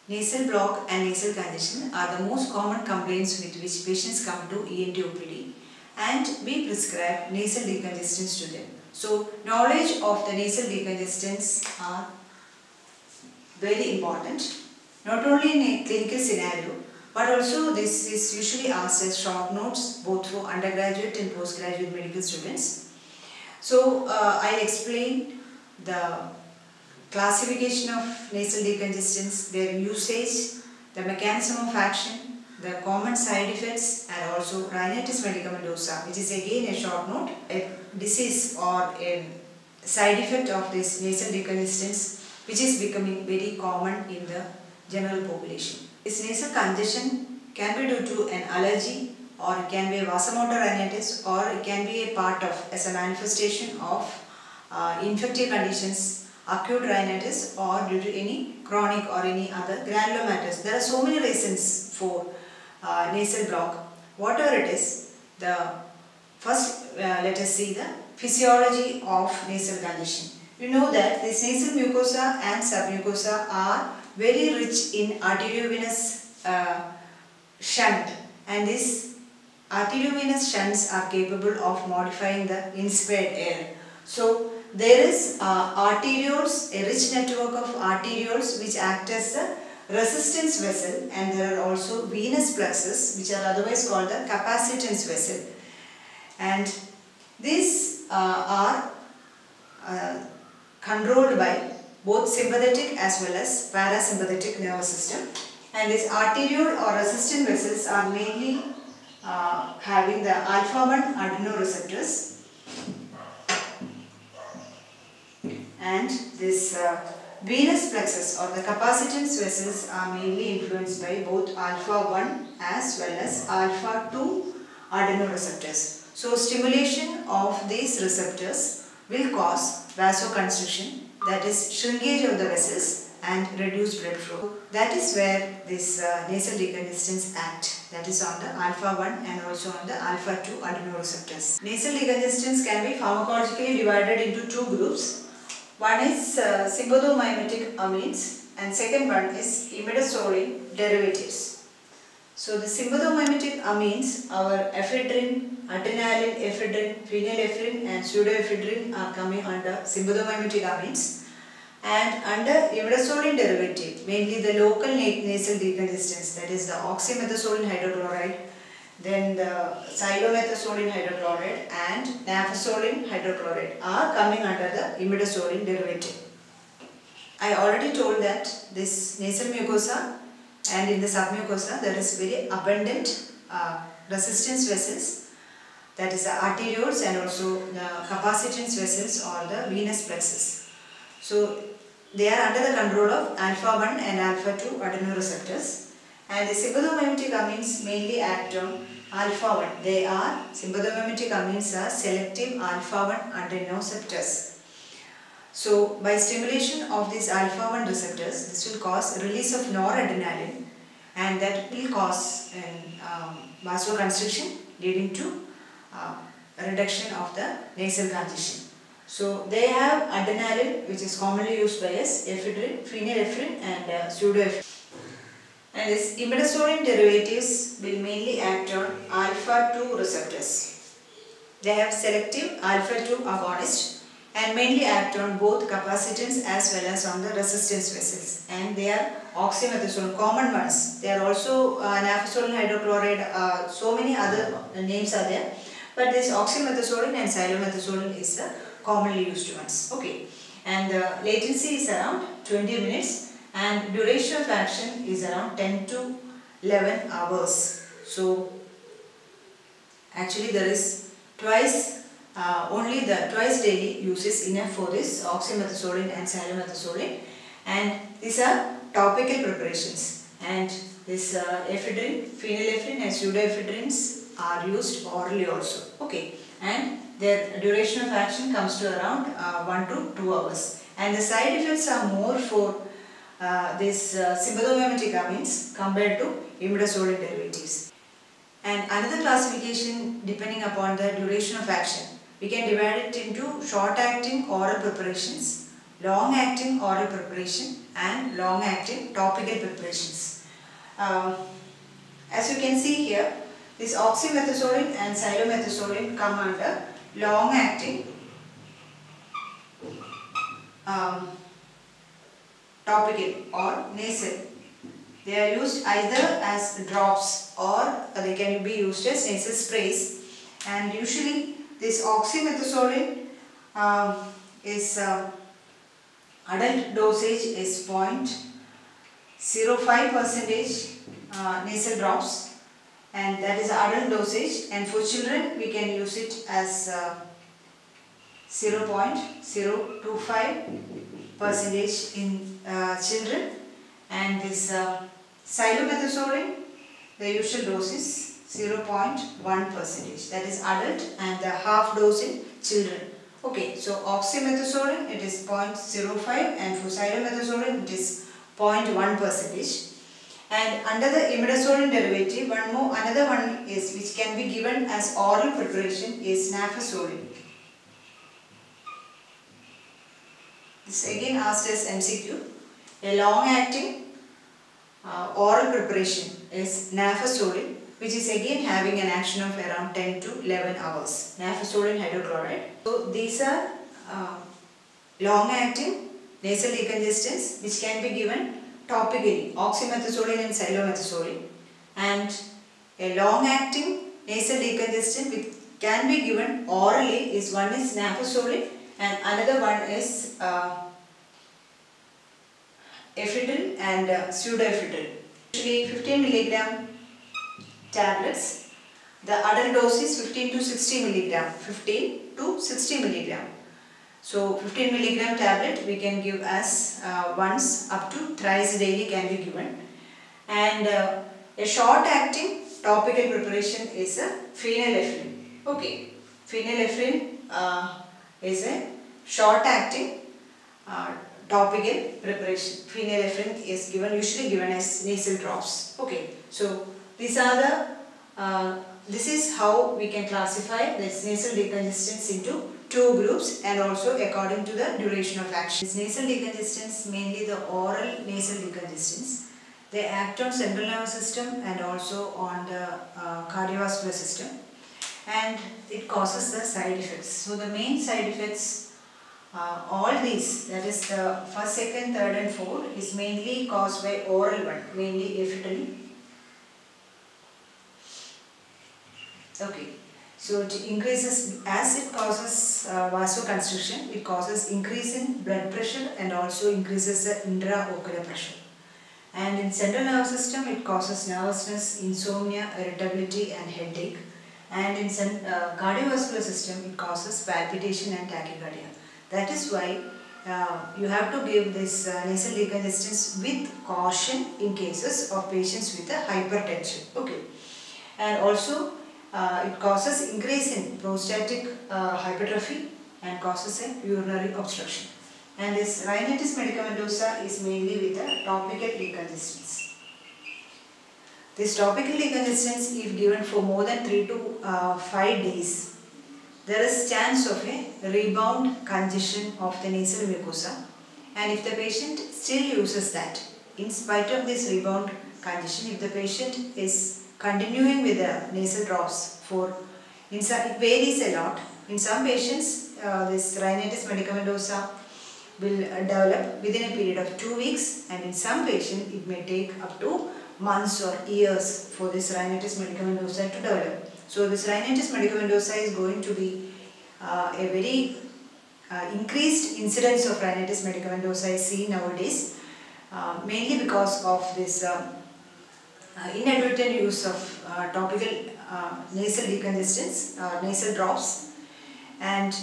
Nasal block and nasal congestion are the most common complaints with which patients come to ENT OPD, and we prescribe nasal decongestants to them. So, knowledge of the nasal decongestants are very important, not only in a clinical scenario, but also this is usually asked as short notes both for undergraduate and postgraduate medical students. So, I'll explain the classification of nasal decongestants, their usage, the mechanism of action, the common side effects, and also rhinitis medicamentosa, which is again a short note, a disease or a side effect of this nasal decongestants which is becoming very common in the general population. This nasal congestion can be due to an allergy, or it can be a vasomotor rhinitis, or it can be a part of as a manifestation of infective conditions, acute rhinitis, or due to any chronic or any other granulomatous. There are so many reasons for nasal block. Whatever it is, the first let us see the physiology of nasal congestion. You know that this nasal mucosa and submucosa are very rich in arteriovenous shunt, and these arteriovenous shunts are capable of modifying the inspired air. So, there is arterioles, a rich network of arterioles which act as a resistance vessel, and there are also venous plexus which are otherwise called the capacitance vessel, and these are controlled by both sympathetic as well as parasympathetic nervous system, and these arteriole or resistant vessels are mainly having the alpha-1 adrenoreceptors, and this venous plexus or the capacitance vessels are mainly influenced by both alpha-1 as well as alpha-2 adrenoreceptors. So, stimulation of these receptors will cause vasoconstriction, that is shrinkage of the vessels, and reduced blood flow. That is where this nasal decongestants act, that is on the alpha-1 and also on the alpha-2 adrenoreceptors. Nasal decongestants can be pharmacologically divided into two groups. One is sympathomimetic amines, and second one is imidazoline derivatives. So, the sympathomimetic amines, our ephedrine, adrenaline, ephedrine, phenylephrine and pseudoephedrine are coming under sympathomimetic amines, and under imidazoline derivative, mainly the local nasal decongestants, that is the oxymetazoline hydrochloride, then the xylometazoline hydrochloride and nafazoline hydrochloride are coming under the imidazoline derivative. I already told that this nasal mucosa and in the submucosa there is very abundant resistance vessels, that is the arterioles, and also the capacitance vessels or the venous plexus. So, they are under the control of alpha-1 and alpha-2 adrenoreceptors, and the sympathomimetic amines mainly act on alpha-1. They are, sympathomimetic amines are selective alpha-1 adrenoceptors. So, by stimulation of these alpha-1 receptors, this will cause release of noradrenaline, and that will cause vasoconstriction leading to reduction of the nasal congestion. So, they have adrenaline, which is commonly used by us, ephedrine, phenylephrine and pseudoephedrine. And these imidazoline derivatives will mainly act on alpha-2 receptors. They have selective alpha-2 agonist and mainly act on both capacitance as well as on the resistance vessels, and they are oxymetazoline, common ones. They are also nafazoline hydrochloride, so many other names are there, but this oxymetazoline and xylometazoline is the commonly used ones. Okay, and the latency is around 20 minutes and duration of action is around 10 to 11 hours. So, actually there is only the twice daily use is enough for this oxymetazoline and xylometazoline, and these are topical preparations, and this ephedrine, phenylephrine and pseudoephedrines are used orally also. Okay, and their duration of action comes to around 1 to 2 hours, and the side effects are more for this sympathomimetic amines compared to imidazoline derivatives. And another classification, depending upon the duration of action, we can divide it into short acting oral preparations, long acting oral preparation and long-acting topical preparations. As you can see here, this oxymethazolin and xylomethazolin come under long-acting topical or nasal. They are used either as drops or they can be used as nasal sprays. And usually this oxymethazolin is adult dosage is 0.05% nasal drops, and that is adult dosage, and for children we can use it as 0.025% in children. And this xylomethazolin, the usual dose is 0.1%, that is adult, and the half dose in children. Okay, so oxymethazolin it is 0.05 and for xylomethazolin it is 0.1%. And under the imidazolin derivative, another one is which can be given as oral preparation is nafasolin. This again asked as MCQ. A long-acting oral preparation is nafasolin, which is again having an action of around 10 to 11 hours. Nafasolin hydrochloride. So these are long-acting nasal decongestants which can be given topically, oxymethazolin and xylomethazolin. And a long-acting nasal decongestant which can be given orally is one is nafasolin and another one is ephedrine and pseudoephedrine. Usually 15 milligram tablets. The adult dose is 15 to 60 milligram. 15 to 60 milligram. So 15 milligram tablet we can give as once up to thrice daily can be given. And a short acting topical preparation is a phenylephrine. Okay, phenylephrine is a short acting topical preparation. Phenylephrine is usually given as nasal drops. Okay, so these are the this is how we can classify this nasal decongestants into two groups and also according to the duration of action. These nasal decongestants, mainly the oral nasal decongestants, they act on central nervous system and also on the cardiovascular system, and it causes the side effects. So the main side effects, all these, that is the first, second, third and fourth, is mainly caused by oral one, mainly ephedrine. Okay, so it increases, as it causes vasoconstriction, it causes increase in blood pressure and also increases the intraocular pressure. And in central nervous system, it causes nervousness, insomnia, irritability and headache. And in cardiovascular system, it causes palpitation and tachycardia. That is why you have to give this nasal decongestants with caution in cases of patients with a hypertension. Okay, and also it causes increase in prostatic hypertrophy and causes a urinary obstruction. And this rhinitis medicamentosa is mainly with the topical decongestants. This topical decongestants, if given for more than 3 to 5 days, there is chance of a rebound congestion of the nasal mucosa, and if the patient still uses that, in spite of this rebound congestion, if the patient is continuing with the nasal drops it varies a lot. In some patients, this rhinitis medicamentosa will develop within a period of 2 weeks, and in some patients it may take up to months or years for this rhinitis medicamentosa to develop. So this rhinitis medicamentosa is going to be a very increased incidence of rhinitis medicamentosa is seen nowadays, mainly because of this inadvertent use of topical nasal decongestants, nasal drops, and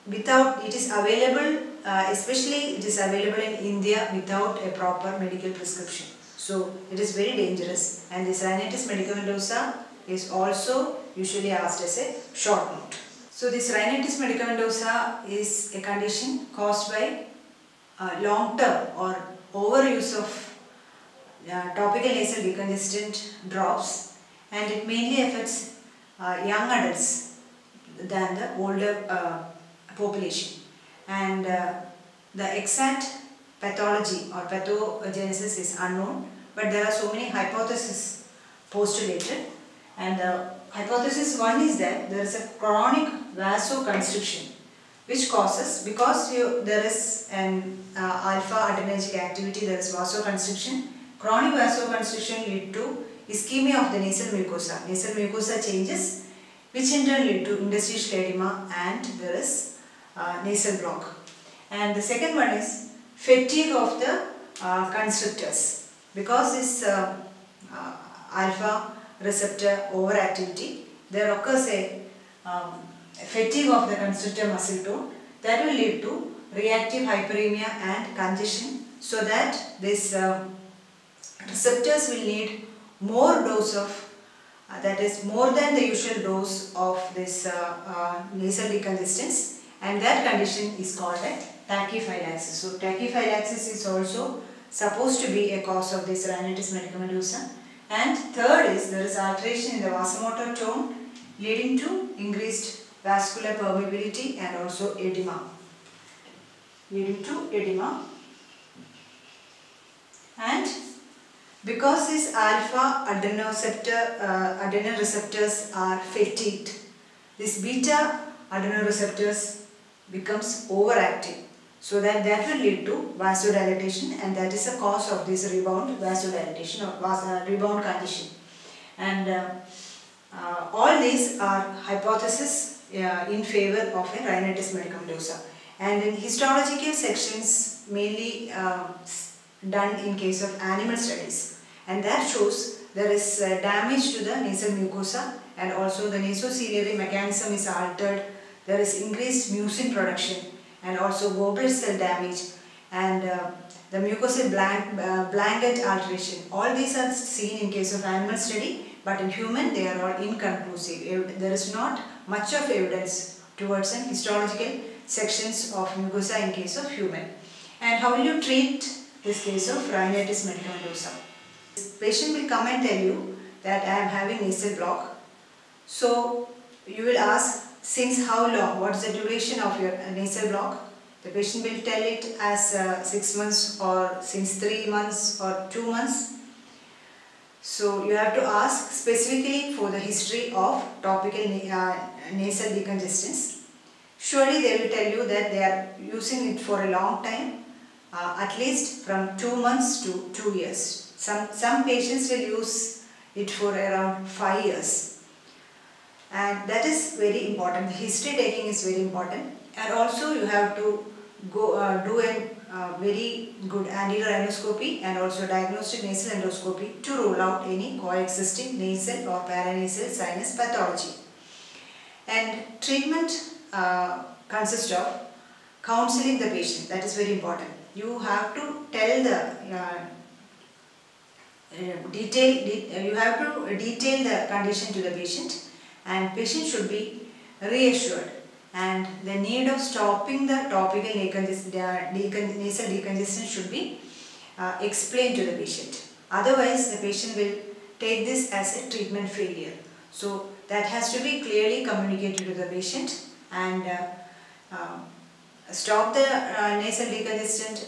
without, it is available, especially it is available in India without a proper medical prescription. So it is very dangerous, and this rhinitis medicamentosa is also usually asked as a short note. So this rhinitis medicamentosa is a condition caused by long-term or overuse of topical nasal decongestant drops, and it mainly affects young adults than the older population. And the exact pathology or pathogenesis is unknown, but there are so many hypotheses postulated. And the hypothesis one is that there is a chronic vasoconstriction which causes, because there is an alpha adrenergic activity, there is vasoconstriction. Chronic vasoconstriction lead to ischemia of the nasal mucosa. Nasal mucosa changes, which in turn lead to interstitial edema, and there is nasal block. And the second one is fatigue of the constrictors, because this alpha receptor overactivity, there occurs a fatigue of the constrictor muscle tone that will lead to reactive hyperemia and congestion, so that these receptors will need more dose of that is more than the usual dose of this nasal decongestants, and that condition is called a tachyphylaxis. So tachyphylaxis is also supposed to be a cause of this rhinitis medicamentosa. And third is there is alteration in the vasomotor tone leading to increased vascular permeability and also edema. And because these alpha adrenoreceptors are fatigued, this beta adrenoreceptors becomes overactive, so that will lead to vasodilatation, and that is a cause of this rebound vasodilatation or rebound condition. And all these are hypotheses in favor of a rhinitis medicamentosa. And in histological sections mainly done in case of animal studies, and that shows there is damage to the nasal mucosa, and also the nasociliary mechanism is altered. There is increased mucin production and also Goblet cell damage, and the mucosal blanket alteration. All these are seen in case of animal study, but in human they are all inconclusive. There is not much of evidence towards an histological sections of mucosa in case of human. And how will you treat this case of rhinitis medicamentosa? This patient will come and tell you that I am having nasal block. So you will ask, since how long, what is the duration of your nasal block? The patient will tell it as 6 months, or since 3 months or 2 months. So you have to ask specifically for the history of topical nasal decongestants. Surely they will tell you that they are using it for a long time, at least from 2 months to 2 years. Some patients will use it for around 5 years. And that is very important. The history taking is very important. And also you have to go do a very good anterior rhinoscopy and also diagnostic nasal endoscopy to rule out any coexisting nasal or paranasal sinus pathology. And treatment consists of counseling the patient. That is very important. You have to tell the you have to detail the condition to the patient, and patient should be reassured, and the need of stopping the topical nasal decongestant should be explained to the patient. Otherwise the patient will take this as a treatment failure. So that has to be clearly communicated to the patient, and stop the nasal decongestant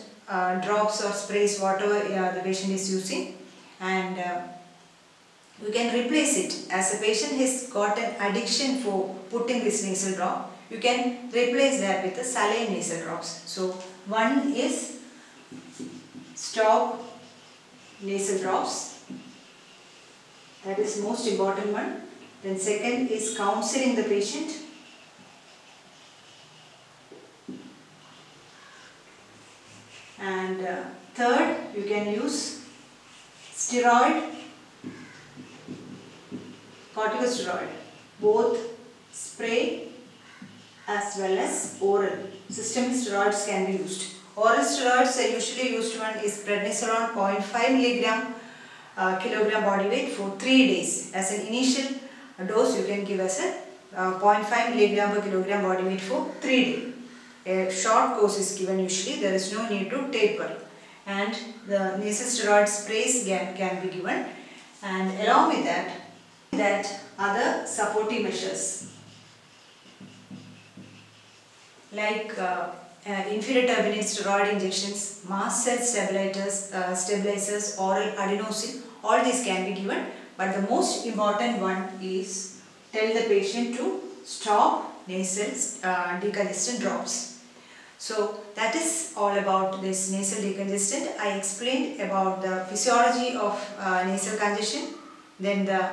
drops or sprays, whatever the patient is using, and you can replace it. As a patient has got an addiction for putting this nasal drop, you can replace that with the saline nasal drops. So one is stop nasal drops, that is most important one. Then second is counseling the patient. And third, you can use steroid, corticosteroid, both spray as well as oral. Systemic steroids can be used. Oral steroids, the usually used one is prednisolone 0.5 mg kilogram body weight for 3 days. As an initial dose, you can give as a 0.5 mg per kilogram body weight for 3 days. A short course is given usually. There is no need to taper. And the nasal steroid sprays can be given. And along with that other supportive measures like inferior turbinate steroid injections, mast cell stabilizers, oral adenosine, all these can be given. But the most important one is tell the patient to stop nasal decongestant drops. So that is all about this nasal decongestant. I explained about the physiology of nasal congestion, then the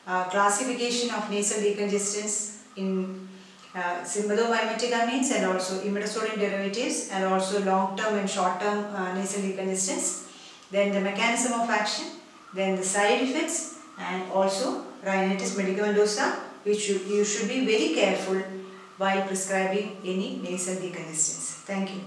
classification of nasal decongestants in sympathomimetic amines and also imidazoline derivatives, and also long-term and short-term nasal decongestants, then the mechanism of action, then the side effects, and also rhinitis medicamentosa, which you should be very careful while prescribing any nasal decongestants. Thank you.